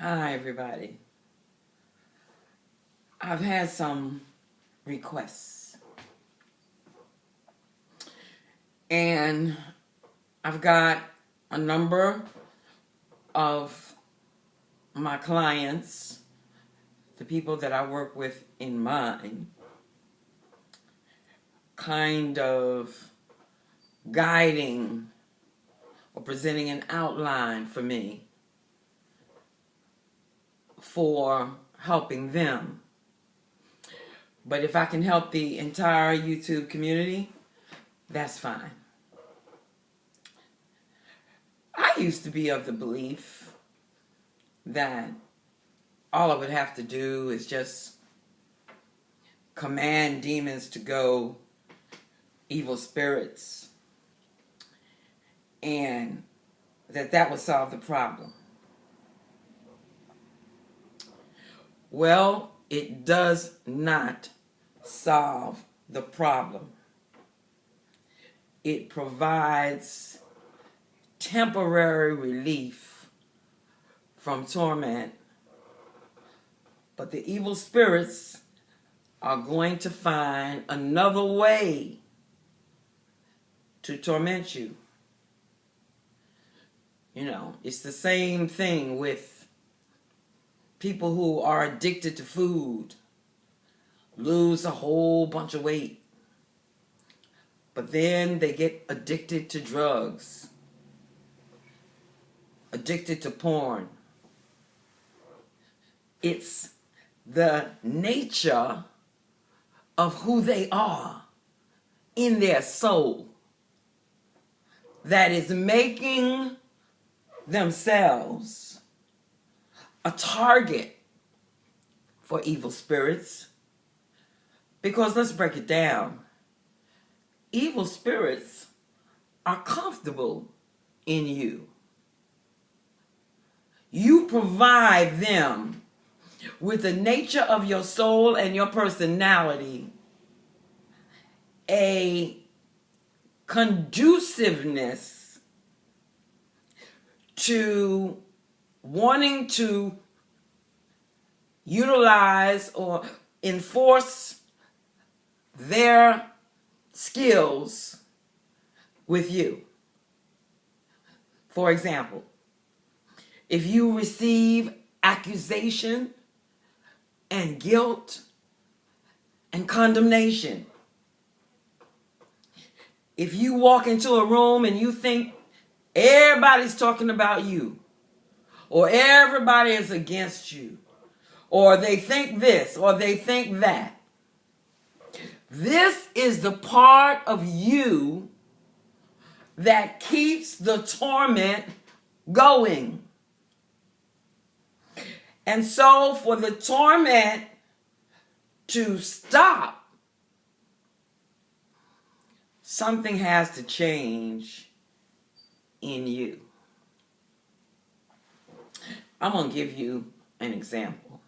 Hi, everybody. I've had some requests, and I've got a number of my clients, the people that I work with in mind, kind of guiding or presenting an outline for me for helping them. But if I can help the entire YouTube community, that's fine. I used to be of the belief that all I would have to do is just command demons to go, evil spirits, and that would solve the problem. Well, it does not solve the problem. It provides temporary relief from torment, but the evil spirits are going to find another way to torment you. You know, it's the same thing with people who are addicted to food, lose a whole bunch of weight, but then they get addicted to drugs, addicted to porn. It's the nature of who they are in their soul that is making themselves a target for evil spirits. Because let's break it down. Evil spirits are comfortable in you. You provide them with the nature of your soul and your personality a conduciveness to wanting to utilize or enforce their skills with you. For example, if you receive accusation and guilt and condemnation, if you walk into a room and you think everybody's talking about you, or everybody is against you, or they think this, or they think that, this is the part of you that keeps the torment going. And so for the torment to stop, something has to change in you. I'm going to give you an example.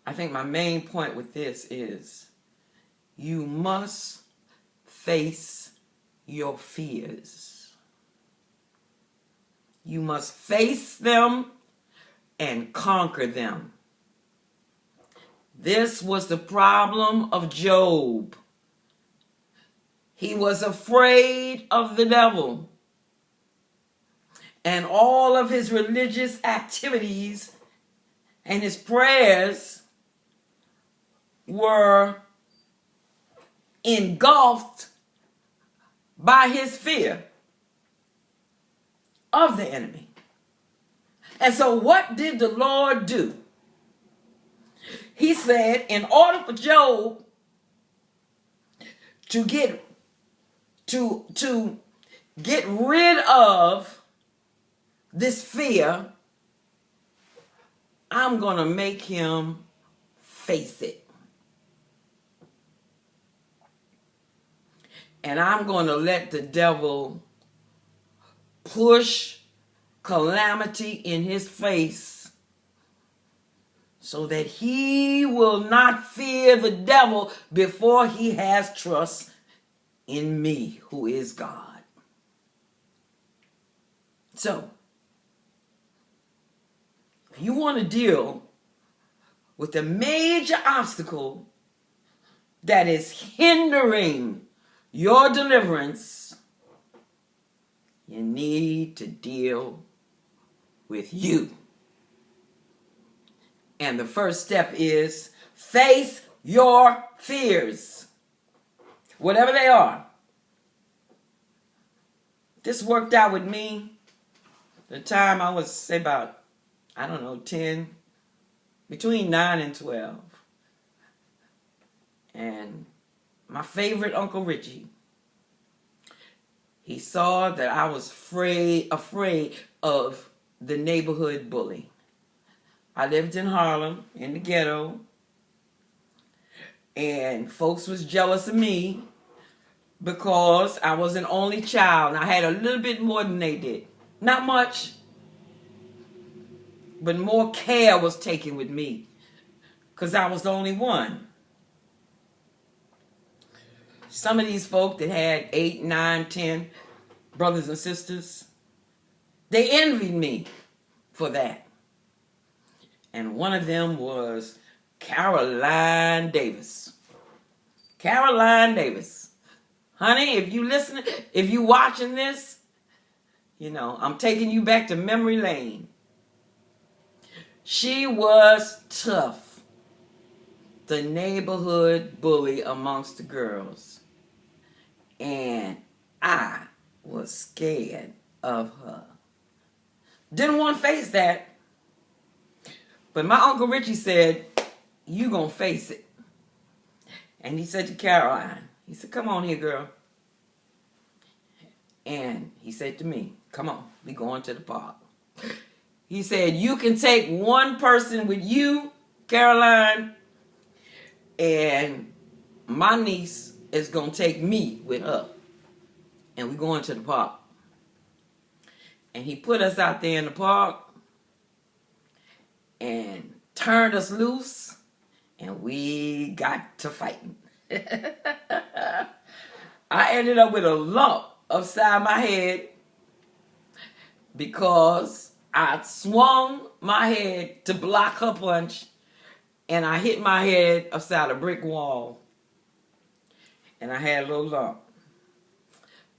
I think my main point with this is you must face your fears. You must face them and conquer them. This was the problem of Job. He was afraid of the devil. And all of his religious activities and his prayers were engulfed by his fear of the enemy. And so what did the Lord do? He said, in order for Job to get rid of this fear, I'm going to make him face it. And I'm going to let the devil push calamity in his face so that he will not fear the devil before he has trust in me, who is God. So, you want to deal with a major obstacle that is hindering your deliverance, you need to deal with you. And the first step is face your fears, whatever they are. This worked out with me the time I was, say, about, 10, between 9 and 12. And my favorite Uncle Richie, he saw that I was afraid of the neighborhood bully. I lived in Harlem, in the ghetto, and folks was jealous of me because I was an only child, and I had a little bit more than they did. Not much, but more care was taken with me because I was the only one. Some of these folk that had 8, 9, 10 brothers and sisters, they envied me for that. And one of them was Caroline Davis. Caroline Davis. Honey, if you listening, if you watching this, I'm taking you back to memory lane. She was tough. The neighborhood bully amongst the girls. And I was scared of her. Didn't want to face that. But my Uncle Richie said, you gonna face it. And he said to Caroline, he said, come on here, girl. And he said to me, come on, we going to the park. He said, you can take one person with you, Caroline, and my niece is going to take me with her. And we're going to the park. And he put us out there in the park and turned us loose, and we got to fighting. I ended up with a lump upside my head because I swung my head to block her punch, and I hit my head upside a brick wall, and I had a little lump.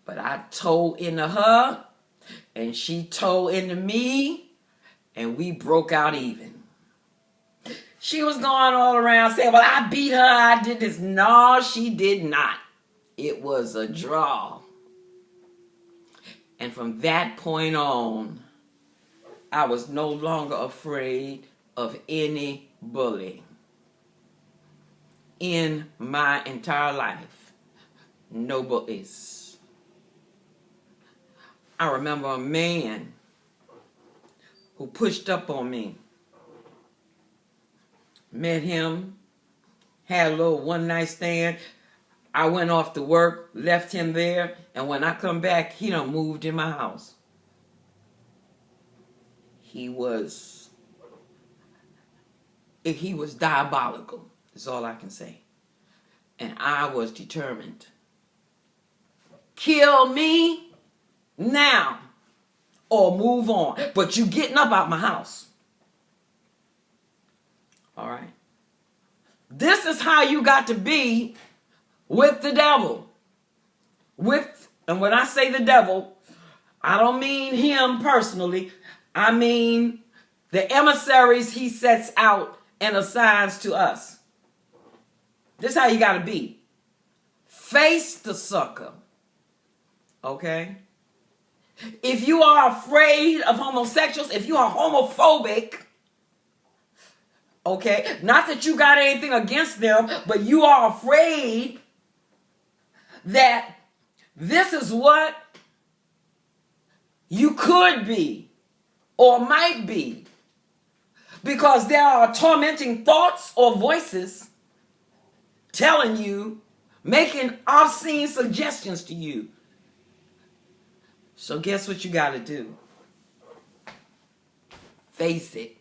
But I tore into her, and she tore into me, and we broke out even. She was going all around saying, well, I beat her, I did this. No, she did not. It was a draw. And from that point on, I was no longer afraid of any bully. In my entire life, no bullies. I remember a man who pushed up on me. Met him, had a little one-night stand. I went off to work, left him there, and when I come back, he done moved in my house. He was diabolical, is all I can say. And I was determined. Kill me now or move on. But you getting up out my house. All right. This is how you got to be with the devil. And when I say the devil, I don't mean him personally. I mean the emissaries he sets out and assigns to us. This is how you got to be. Face the sucker. Okay? If you are afraid of homosexuals, if you are homophobic, okay, not that you got anything against them, but you are afraid that this is what you could be or might be, because there are tormenting thoughts or voices telling you, making obscene suggestions to you. So guess what you got to do? Face it.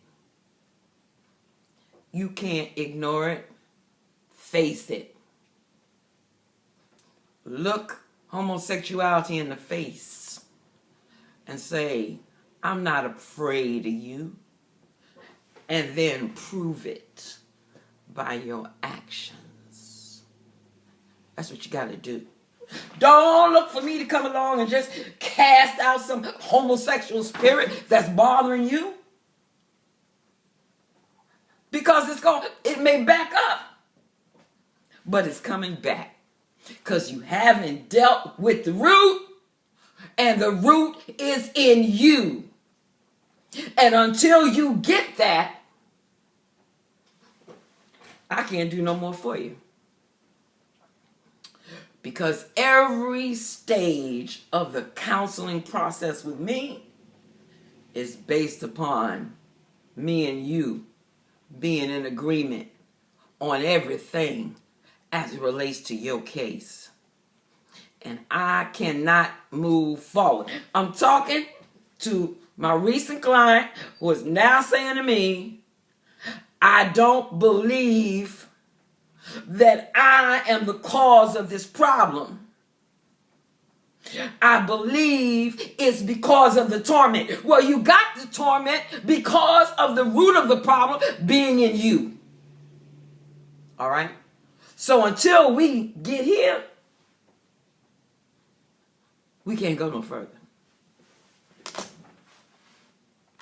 You can't ignore it. Face it. Look homosexuality in the face and say, I'm not afraid of you. and then prove it by your actions. That's what you got to do. Don't look for me to come along and just cast out some homosexual spirit that's bothering you. Because it may back up, but it's coming back. Because you haven't dealt with the root, and the root is in you. And until you get that, I can't do no more for you. Because every stage of the counseling process with me is based upon me and you being in agreement on everything as it relates to your case. And I cannot move forward. I'm talking to my recent client who is now saying to me, I don't believe that I am the cause of this problem. I believe it's because of the torment. Well, you got the torment because of the root of the problem being in you. All right? So until we get here, we can't go no further.